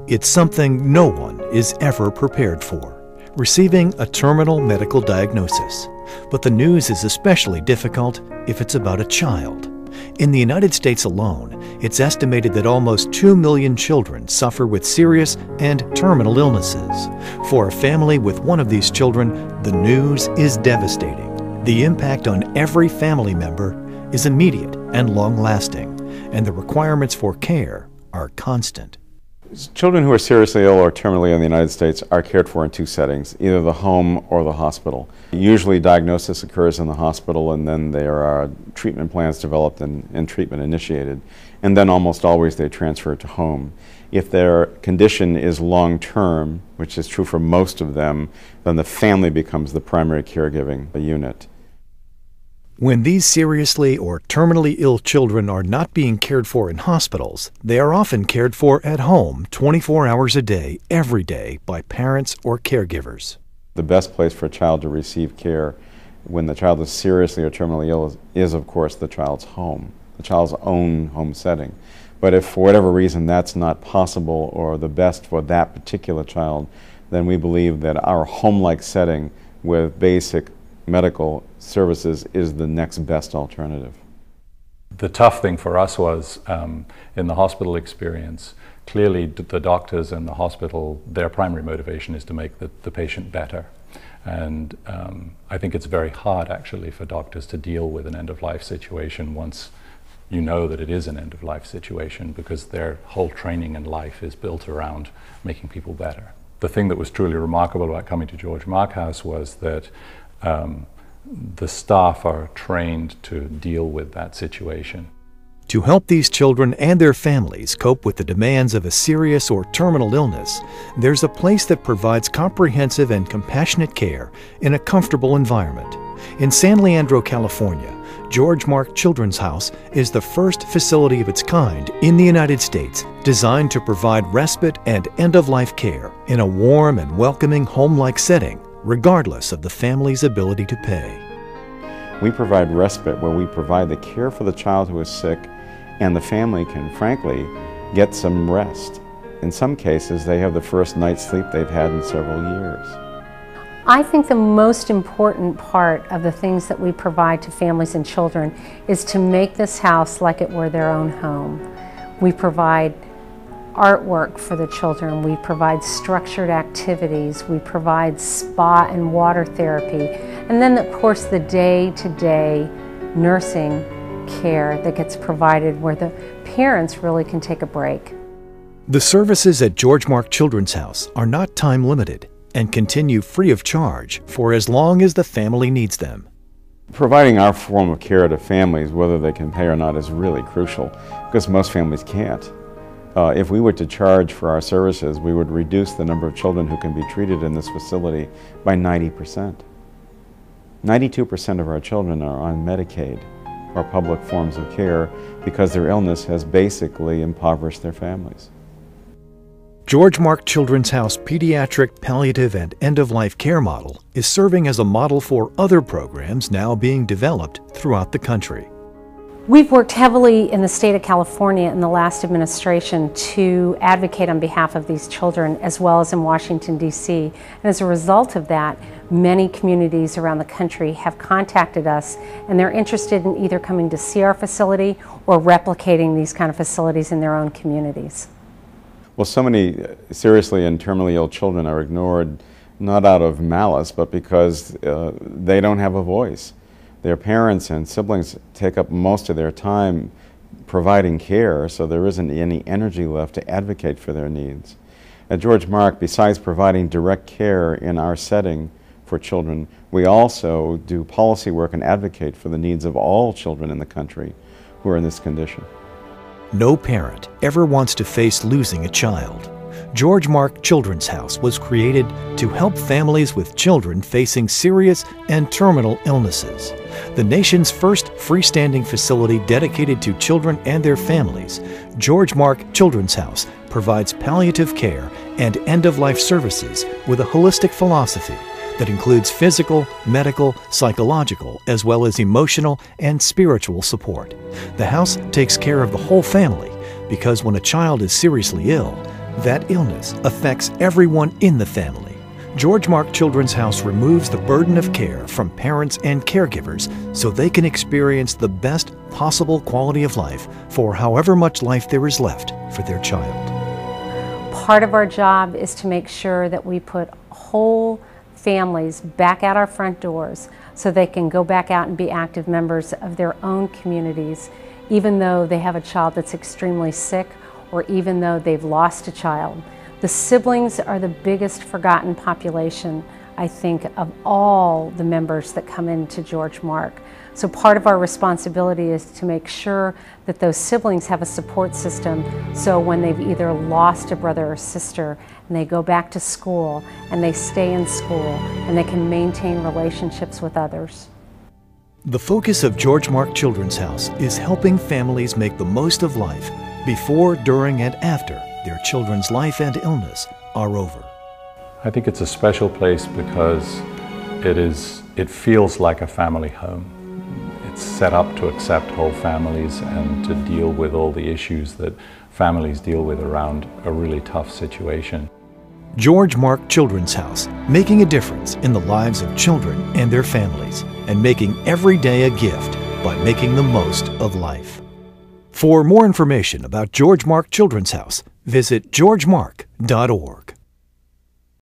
It's something no one is ever prepared for, receiving a terminal medical diagnosis. But the news is especially difficult if it's about a child. In the United States alone, it's estimated that almost 2 million children suffer with serious and terminal illnesses. For a family with one of these children, the news is devastating. The impact on every family member is immediate and long-lasting, and the requirements for care are constant. Children who are seriously ill or terminally ill in the United States are cared for in two settings, either the home or the hospital. Usually diagnosis occurs in the hospital, and then there are treatment plans developed and treatment initiated, and then almost always they transfer to home. If their condition is long-term, which is true for most of them, then the family becomes the primary caregiving unit. When these seriously or terminally ill children are not being cared for in hospitals, they are often cared for at home 24 hours a day, every day, by parents or caregivers. The best place for a child to receive care when the child is seriously or terminally ill is of course, the child's home, the child's own home setting. But if for whatever reason that's not possible or the best for that particular child, then we believe that our home-like setting with basic medical services is the next best alternative. The tough thing for us was, in the hospital experience, clearly the doctors and the hospital, their primary motivation is to make the patient better. And I think it's very hard actually for doctors to deal with an end-of-life situation once you know that it is an end-of-life situation, because their whole training in life is built around making people better. The thing that was truly remarkable about coming to George Mark House was that the staff are trained to deal with that situation. To help these children and their families cope with the demands of a serious or terminal illness, there's a place that provides comprehensive and compassionate care in a comfortable environment. In San Leandro, California, George Mark Children's House is the first facility of its kind in the United States designed to provide respite and end-of-life care in a warm and welcoming home-like setting, regardless of the family's ability to pay. We provide respite where we provide the care for the child who is sick, and the family can, frankly, get some rest. In some cases, they have the first night's sleep they've had in several years. I think the most important part of the things that we provide to families and children is to make this house like it were their own home. We provide artwork for the children, we provide structured activities, we provide spa and water therapy, and then of course the day-to-day nursing care that gets provided where the parents really can take a break. The services at George Mark Children's House are not time limited and continue free of charge for as long as the family needs them. Providing our form of care to families, whether they can pay or not, is really crucial because most families can't. If we were to charge for our services, we would reduce the number of children who can be treated in this facility by 90%. 92% of our children are on Medicaid or public forms of care because their illness has basically impoverished their families. George Mark Children's House Pediatric, Palliative, and End-of-Life Care Model is serving as a model for other programs now being developed throughout the country. We've worked heavily in the state of California in the last administration to advocate on behalf of these children, as well as in Washington, D.C. And as a result of that, many communities around the country have contacted us, and they're interested in either coming to see our facility or replicating these kind of facilities in their own communities. Well, so many seriously and terminally ill children are ignored, not out of malice, but because they don't have a voice. Their parents and siblings take up most of their time providing care, so there isn't any energy left to advocate for their needs. At George Mark, besides providing direct care in our setting for children, we also do policy work and advocate for the needs of all children in the country who are in this condition. No parent ever wants to face losing a child. George Mark Children's House was created to help families with children facing serious and terminal illnesses. The nation's first freestanding facility dedicated to children and their families, George Mark Children's House provides palliative care and end-of-life services with a holistic philosophy that includes physical, medical, psychological, as well as emotional and spiritual support. The house takes care of the whole family because when a child is seriously ill, That illness affects everyone in the family. George Mark Children's House removes the burden of care from parents and caregivers so they can experience the best possible quality of life for however much life there is left for their child. Part of our job is to make sure that we put whole families back at our front doors so they can go back out and be active members of their own communities, even though they have a child that's extremely sick or even though they've lost a child. The siblings are the biggest forgotten population, I think, of all the members that come into George Mark. So part of our responsibility is to make sure that those siblings have a support system so when they've either lost a brother or sister and they go back to school and they stay in school and they can maintain relationships with others. The focus of George Mark Children's House is helping families make the most of life before, during, and after their children's life and illness are over. I think it's a special place because it feels like a family home. It's set up to accept whole families and to deal with all the issues that families deal with around a really tough situation. George Mark Children's House, making a difference in the lives of children and their families, and making every day a gift by making the most of life. For more information about George Mark Children's House, visit georgemark.org.